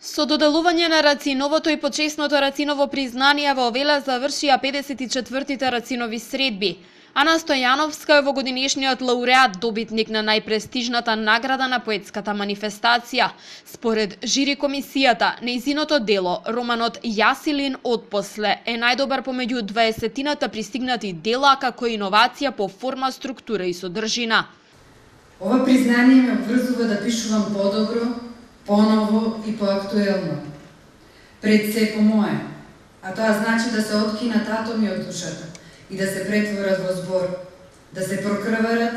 Со доделување на Рациновото и почесното Рациново признание во Велес завршија 54-тите Рацинови средби. Ана Стојановска е овогодишниот лауреат, добитник на најпрестижната награда на поетската манифестација. Според жири комисијата, нејзиното дело, романот Јасилин отпосле, е најдобар помеѓу 20-тината пристигнати дела како иновација по форма, структура и содржина. Ова признание ме обврзува да пишувам подобро, поново и поактуелно. Пред се по мое, а тоа значи да се откинат атоми од душата и да се претворат во збор, да се прокрварат,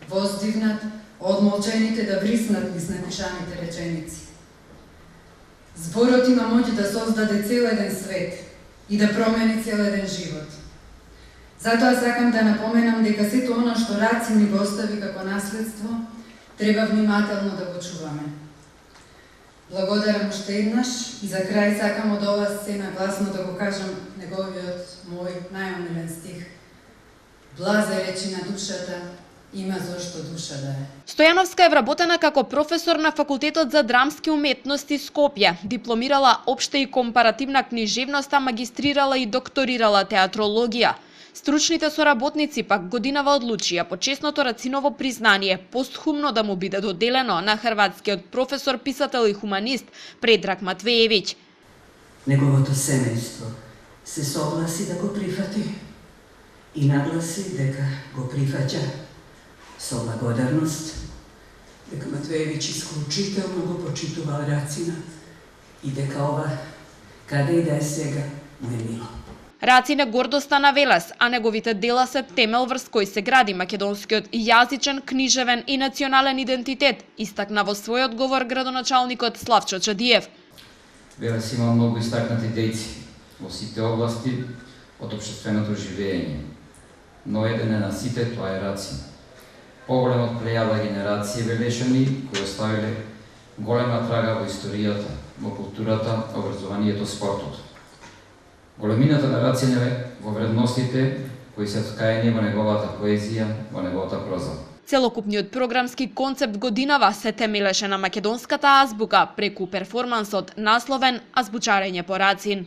воздигнат, одмолчените да вриснат низ напишаните реченици. Зборот има моќ да создаде цел еден свет и да промени цел еден живот. Затоа сакам да напоменам дека сето она што Раци ни го остави како наследство, треба внимателно да го чуваме. Благодарам уште еднаш и за крај сакам од ова сцена гласно да го кажам неговиот мој најомилен стих. Блазе речи на душата, има зошто душа да е. Стојановска е вработена како професор на Факултетот за драмски уметности Скопје. Дипломирала општа и компаративна книжевност, а магистрирала и докторирала театрологија. Стручните соработници пак годинава одлучија почесното Рациново признание постхумно да му биде доделено на хрватскиот професор, писател и хуманист Предраг Матвеевиќ. Неговото семејство се согласи да го прифати и нагласи дека го прифаќа со благодарност, дека Матвеевиќ исклучително го почитувал Рацина и дека ова, каде и да е сега, му е мило. Рацин е гордоста на Велес, а неговите дела се темел врз кој се гради македонскиот јазичен, книжевен и национален идентитет, истакна во својот говор градоначалникот Славчо Чадиев. Велес има многу истакнати дејци во сите области од општественото живење, но еден е на сите, тоа е Рацин. Поголем од плејада генерации велешани кои оставиле голема трага во историјата, во културата, образованието, спортот. Големината на Рацин е во вредностите кои се вткаени во неговата поезија, во неговата проза. Целокупниот програмски концепт годинава се темелеше на македонската азбука преку перформансот насловен Азбучарење по Рацин.